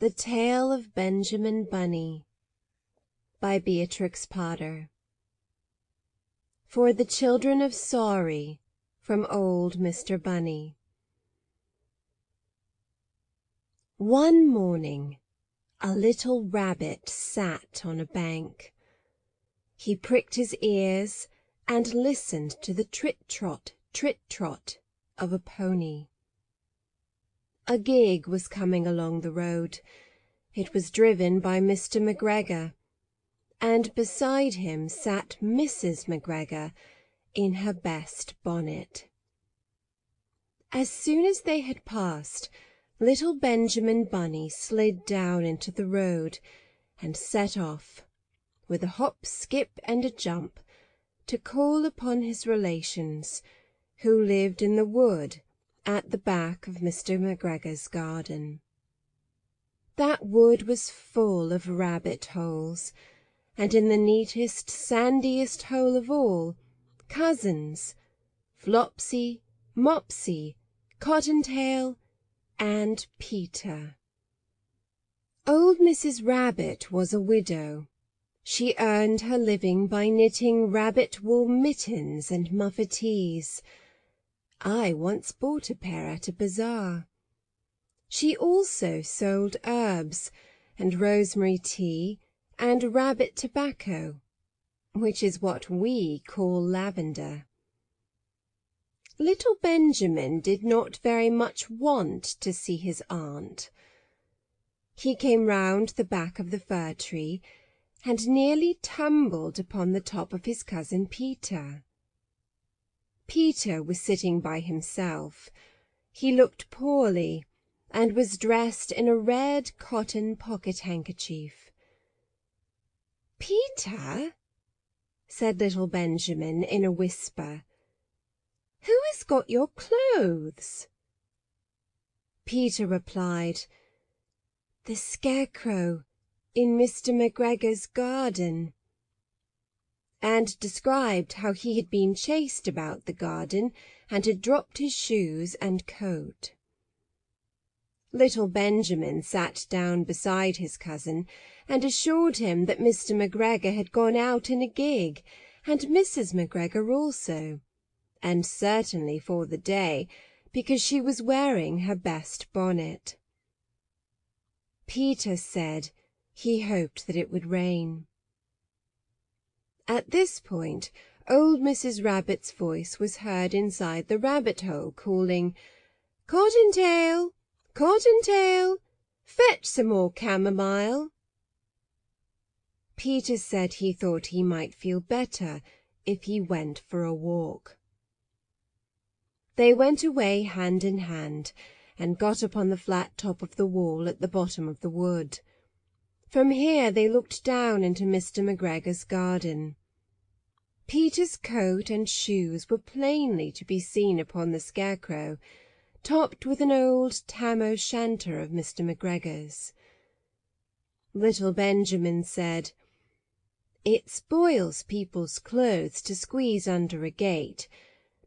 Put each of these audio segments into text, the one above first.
The Tale of Benjamin Bunny by Beatrix Potter. For the Children of Sorry, from Old Mr. Bunny. One morning a little rabbit sat on a bank. He pricked his ears and listened to the trit-trot of a pony. A gig was coming along the road. It was driven by Mr. McGregor, and beside him sat Mrs. McGregor in her best bonnet. As soon as they had passed, little Benjamin Bunny slid down into the road and set off, with a hop, skip, and a jump, to call upon his relations, who lived in the wood at the back of Mr. McGregor's garden. That wood was full of rabbit holes, and in the neatest, sandiest hole of all, cousins, Flopsy, Mopsy, Cottontail, and Peter. Old Mrs. Rabbit was a widow. She earned her living by knitting rabbit-wool mittens and muffetees. I once bought a pair at a bazaar. She also sold herbs, and rosemary tea, and rabbit tobacco, which is what we call lavender. Little Benjamin did not very much want to see his aunt. He came round the back of the fir tree, and nearly tumbled upon the top of his cousin Peter. Peter was sitting by himself. He looked poorly, and was dressed in a red cotton pocket-handkerchief. "Peter," said little Benjamin in a whisper, "who has got your clothes?" Peter replied, "The scarecrow in Mr. McGregor's garden," and described how he had been chased about the garden and had dropped his shoes and coat. Little Benjamin sat down beside his cousin and assured him that Mr. McGregor had gone out in a gig, and Mrs. McGregor also, and certainly for the day, because she was wearing her best bonnet. Peter said he hoped that it would rain. At this point old Mrs. Rabbit's voice was heard inside the rabbit-hole, calling, "Cottontail, Cottontail, fetch some more camomile." Peter said he thought he might feel better if he went for a walk. They went away hand in hand, and got upon the flat top of the wall at the bottom of the wood. From here they looked down into Mr. McGregor's garden. Peter's coat and shoes were plainly to be seen upon the scarecrow, topped with an old tam-o'-shanter of Mr. McGregor's. Little Benjamin said, "It spoils people's clothes to squeeze under a gate.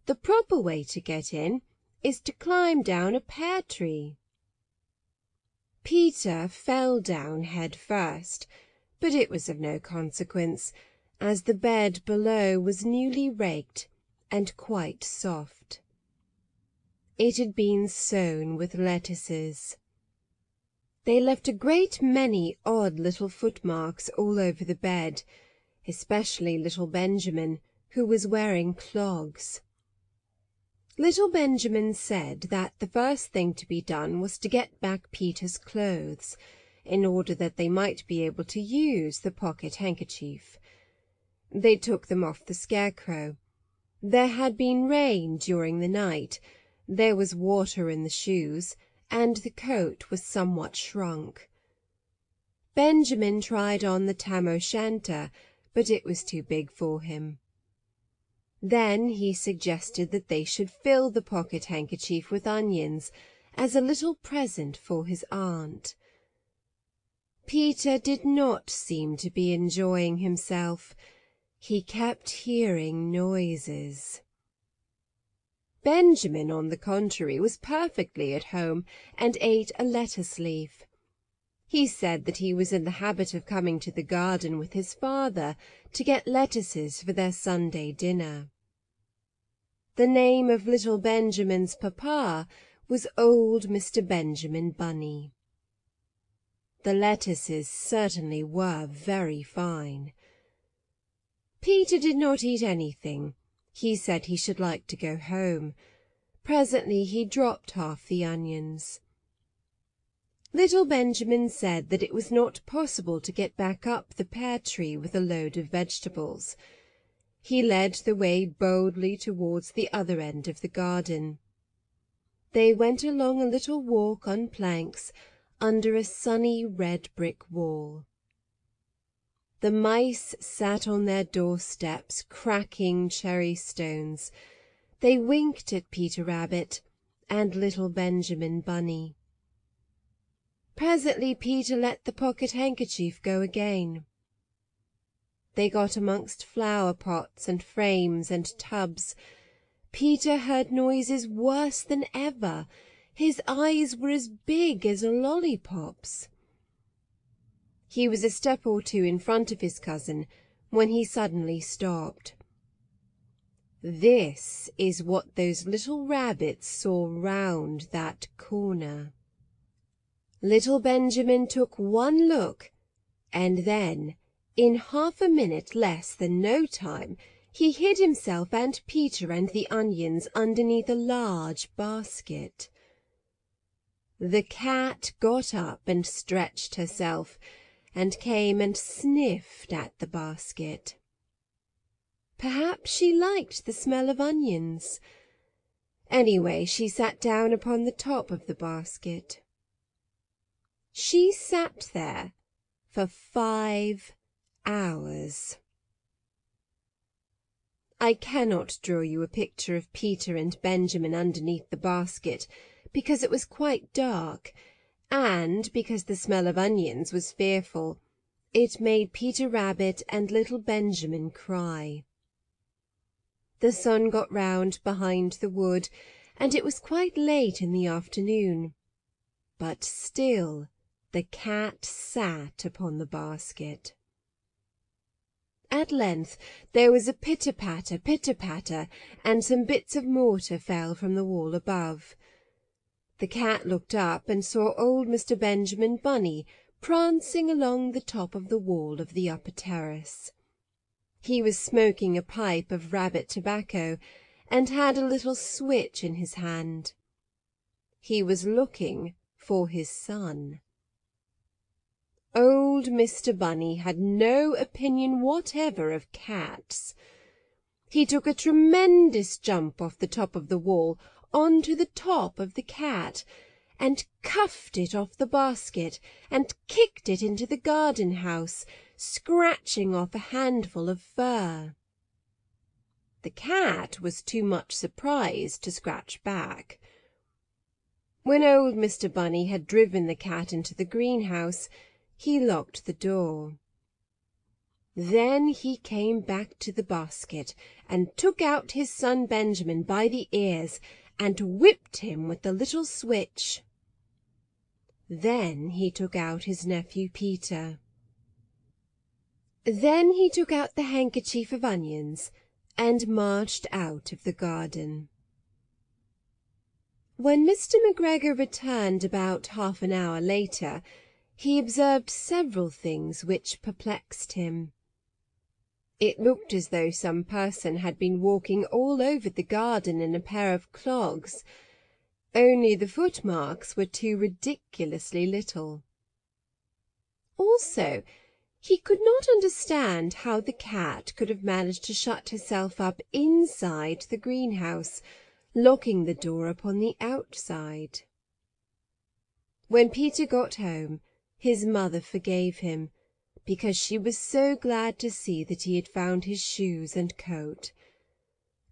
The proper way to get in is to climb down a pear tree." Peter fell down head first, but it was of no consequence, as the bed below was newly raked and quite soft. It had been sown with lettuces. They left a great many odd little footmarks all over the bed, especially little Benjamin, who was wearing clogs. Little Benjamin said that the first thing to be done was to get back Peter's clothes, in order that they might be able to use the pocket-handkerchief. They took them off the scarecrow. There had been rain during the night, there was water in the shoes, and the coat was somewhat shrunk. Benjamin tried on the tam-o'-shanter, but it was too big for him. Then he suggested that they should fill the pocket-handkerchief with onions, as a little present for his aunt. Peter did not seem to be enjoying himself. He kept hearing noises. Benjamin, on the contrary, was perfectly at home, and ate a lettuce leaf. He said that he was in the habit of coming to the garden with his father to get lettuces for their Sunday dinner. The name of little Benjamin's papa was old Mr. Benjamin Bunny. The lettuces certainly were very fine. Peter did not eat anything. He said he should like to go home. Presently he dropped half the onions. Little Benjamin said that it was not possible to get back up the pear tree with a load of vegetables. He led the way boldly towards the other end of the garden. They went along a little walk on planks under a sunny red brick wall. The mice sat on their doorsteps cracking cherry stones. They winked at Peter Rabbit and little Benjamin Bunny. Presently Peter let the pocket-handkerchief go again. They got amongst flower-pots and frames and tubs. Peter heard noises worse than ever. His eyes were as big as lollipops. He was a step or two in front of his cousin when he suddenly stopped. This is what those little rabbits saw round that corner. Little Benjamin took one look, and then, in half a minute less than no time, he hid himself and Peter and the onions underneath a large basket. The cat got up and stretched herself, and came and sniffed at the basket. Perhaps she liked the smell of onions. Anyway, she sat down upon the top of the basket. She sat there for 5 hours. I cannot draw you a picture of Peter and Benjamin underneath the basket, because it was quite dark, and because the smell of onions was fearful. It made Peter Rabbit and little Benjamin cry. The sun got round behind the wood, and it was quite late in the afternoon. But still the cat sat upon the basket. At length there was a pitter-patter, pitter-patter, and some bits of mortar fell from the wall above. The cat looked up and saw old Mr. Benjamin Bunny prancing along the top of the wall of the upper terrace. He was smoking a pipe of rabbit tobacco, and had a little switch in his hand. He was looking for his son. Old Mr. Bunny had no opinion whatever of cats. He took a tremendous jump off the top of the wall on to the top of the cat, and cuffed it off the basket, and kicked it into the garden-house, scratching off a handful of fur. The cat was too much surprised to scratch back. When old Mr. Bunny had driven the cat into the greenhouse, he locked the door. Then he came back to the basket and took out his son Benjamin by the ears and whipped him with the little switch. Then he took out his nephew Peter. Then he took out the handkerchief of onions and marched out of the garden. When Mr. McGregor returned about half an hour later, he observed several things which perplexed him. It looked as though some person had been walking all over the garden in a pair of clogs, only the footmarks were too ridiculously little. Also, he could not understand how the cat could have managed to shut herself up inside the greenhouse, locking the door upon the outside. When Peter got home, his mother forgave him, because she was so glad to see that he had found his shoes and coat.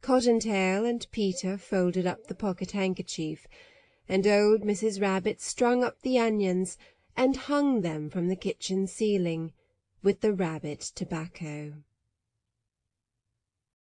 Cottontail and Peter folded up the pocket-handkerchief, and old Mrs. Rabbit strung up the onions and hung them from the kitchen ceiling, with the rabbit tobacco.